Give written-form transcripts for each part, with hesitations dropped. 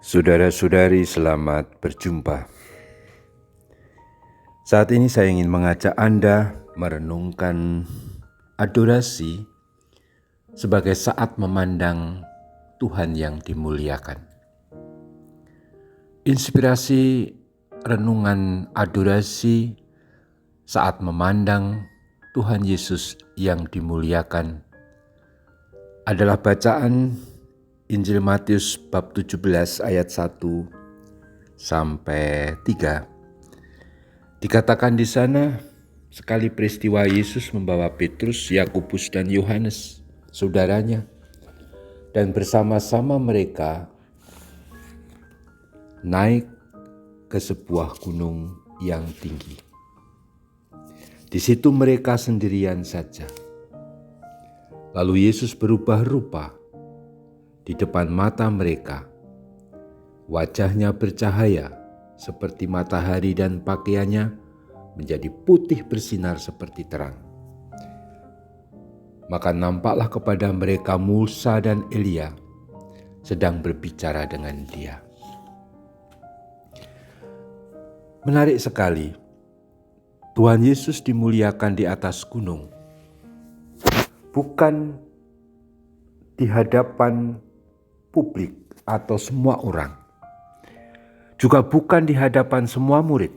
Saudara-saudari, selamat berjumpa. Saat ini saya ingin mengajak Anda merenungkan adorasi sebagai saat memandang Tuhan yang dimuliakan. Inspirasi renungan adorasi saat memandang Tuhan Yesus yang dimuliakan adalah bacaan Injil Matius bab 17 ayat 1 sampai 3. Dikatakan di sana, sekali peristiwa Yesus membawa Petrus, Yakobus dan Yohanes, saudaranya, dan bersama-sama mereka naik ke sebuah gunung yang tinggi. Di situ mereka sendirian saja. Lalu Yesus berubah rupa di depan mata mereka. Wajahnya bercahaya seperti matahari dan pakaiannya menjadi putih bersinar seperti terang. Maka nampaklah kepada mereka Musa dan Elia sedang berbicara dengan Dia. Menarik sekali, Tuhan Yesus dimuliakan di atas gunung, bukan di hadapan publik atau semua orang, juga bukan di hadapan semua murid,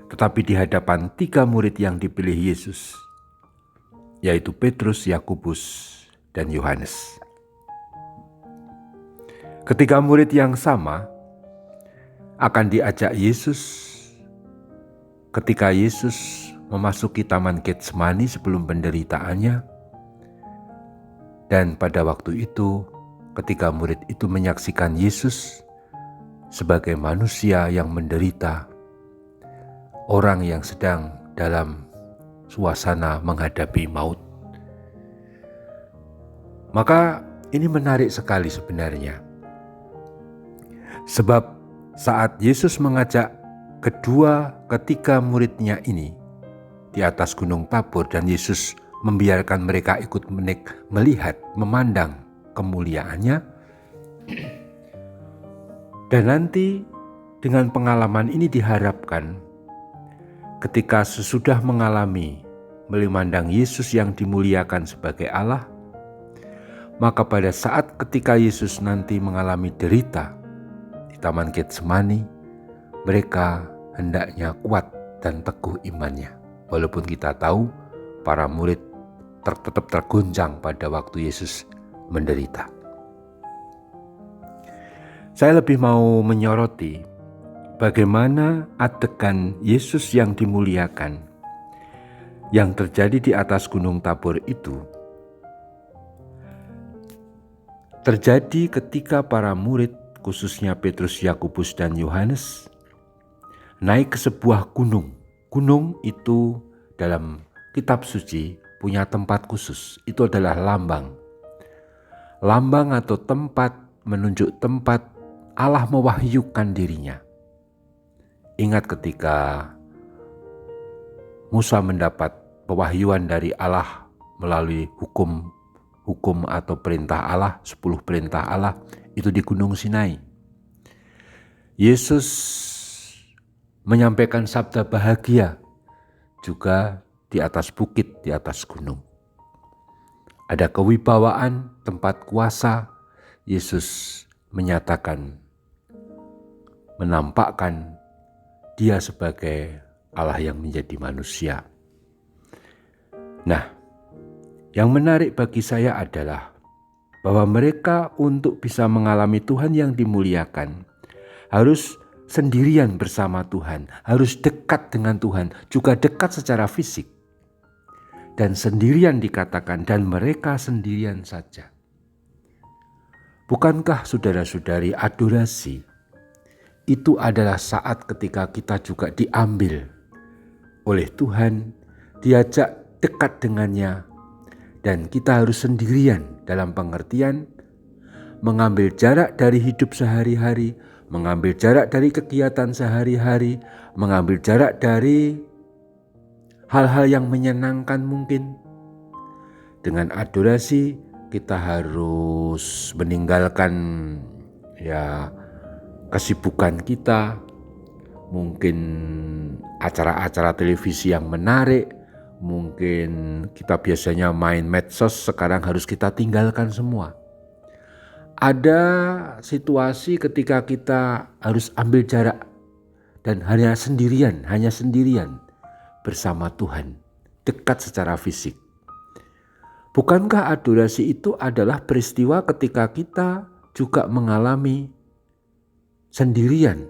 tetapi di hadapan 3 murid yang dipilih Yesus, yaitu Petrus, Yakobus, dan Yohanes. Ketiga murid yang sama akan diajak Yesus ketika Yesus memasuki Taman Getsemani sebelum penderitaannya, dan pada waktu itu ketika murid itu menyaksikan Yesus sebagai manusia yang menderita, orang yang sedang dalam suasana menghadapi maut. Maka ini menarik sekali sebenarnya. Sebab saat Yesus mengajak ketiga muridnya ini di atas Gunung Tabor, dan Yesus membiarkan mereka ikut melihat, memandang kemuliaannya. Dan nanti dengan pengalaman ini diharapkan ketika sesudah memandang Yesus yang dimuliakan sebagai Allah, maka pada saat ketika Yesus nanti mengalami derita di Taman Getsemani, mereka hendaknya kuat dan teguh imannya. Walaupun kita tahu para murid tetap terguncang pada waktu Yesus menderita. Saya lebih mau menyoroti bagaimana adegan Yesus yang dimuliakan yang terjadi di atas Gunung Tabor itu terjadi ketika para murid, khususnya Petrus, Yakobus, dan Yohanes, naik ke sebuah gunung. Gunung itu dalam kitab suci punya tempat khusus. Itu adalah lambang. Lambang atau tempat menunjuk tempat Allah mewahyukan dirinya. Ingat ketika Musa mendapat pewahyuan dari Allah melalui hukum atau perintah Allah, 10 perintah Allah, itu di Gunung Sinai. Yesus menyampaikan sabda bahagia juga di atas bukit, di atas gunung. Ada kewibawaan, tempat kuasa. Yesus menampakkan Dia sebagai Allah yang menjadi manusia. Nah, yang menarik bagi saya adalah bahwa mereka untuk bisa mengalami Tuhan yang dimuliakan harus sendirian bersama Tuhan, harus dekat dengan Tuhan, juga dekat secara fisik. Dan sendirian dikatakan, dan mereka sendirian saja. Bukankah saudara-saudari, adorasi itu adalah saat ketika kita juga diambil oleh Tuhan, diajak dekat dengannya, dan kita harus sendirian dalam pengertian mengambil jarak dari hidup sehari-hari, mengambil jarak dari kegiatan sehari-hari, mengambil jarak dari hal-hal yang menyenangkan mungkin. Dengan adorasi kita harus meninggalkan ya kesibukan kita, mungkin acara-acara televisi yang menarik, mungkin kita biasanya main medsos, sekarang harus kita tinggalkan semua. Ada situasi ketika kita harus ambil jarak dan hanya sendirian bersama Tuhan, dekat secara fisik. Bukankah adorasi itu adalah peristiwa ketika kita juga mengalami sendirian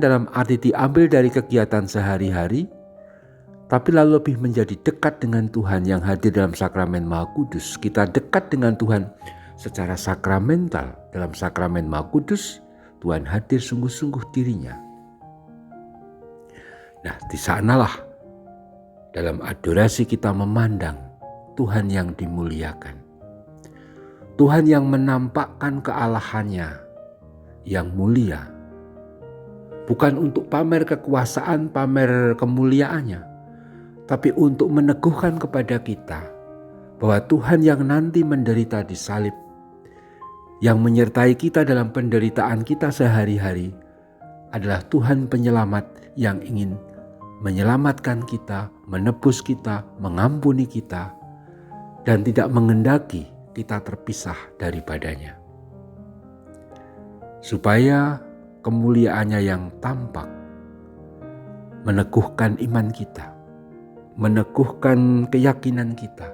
dalam arti diambil dari kegiatan sehari-hari, tapi lalu lebih menjadi dekat dengan Tuhan yang hadir dalam sakramen Maha Kudus. Kita dekat dengan Tuhan secara sakramental. Dalam sakramen Maha Kudus, Tuhan hadir sungguh-sungguh dirinya. Nah, di sanalah dalam adorasi kita memandang Tuhan yang dimuliakan. Tuhan yang menampakkan kealahannya yang mulia. Bukan untuk pamer kekuasaan, pamer kemuliaannya, tapi untuk meneguhkan kepada kita bahwa Tuhan yang nanti menderita di salib, yang menyertai kita dalam penderitaan kita sehari-hari, adalah Tuhan penyelamat yang ingin menyelamatkan kita, menebus kita, mengampuni kita, dan tidak mengendaki kita terpisah daripadanya. Supaya kemuliaannya yang tampak meneguhkan iman kita, meneguhkan keyakinan kita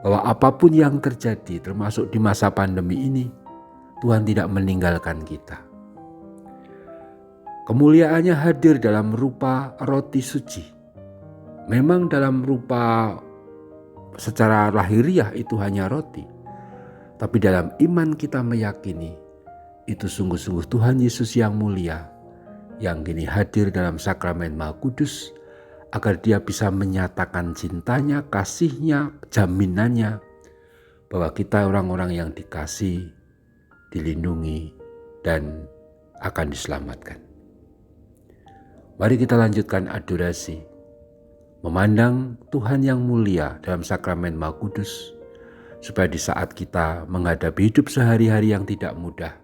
bahwa apapun yang terjadi, termasuk di masa pandemi ini, Tuhan tidak meninggalkan kita. Kemuliaannya hadir dalam rupa roti suci. Memang dalam rupa secara lahiriah itu hanya roti, tapi dalam iman kita meyakini itu sungguh-sungguh Tuhan Yesus yang mulia, yang kini hadir dalam sakramen Maha Kudus, agar dia bisa menyatakan cintanya, kasihnya, jaminannya, bahwa kita orang-orang yang dikasihi, dilindungi, dan akan diselamatkan. Mari kita lanjutkan adorasi, memandang Tuhan yang mulia dalam sakramen Maha Kudus, supaya di saat kita menghadapi hidup sehari-hari yang tidak mudah,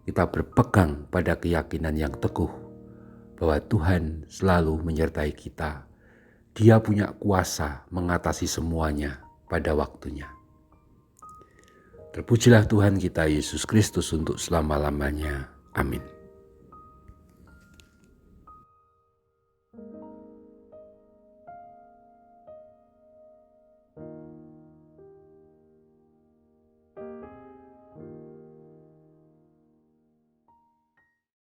kita berpegang pada keyakinan yang teguh bahwa Tuhan selalu menyertai kita. Dia punya kuasa mengatasi semuanya pada waktunya. Terpujilah Tuhan kita Yesus Kristus untuk selama-lamanya. Amin.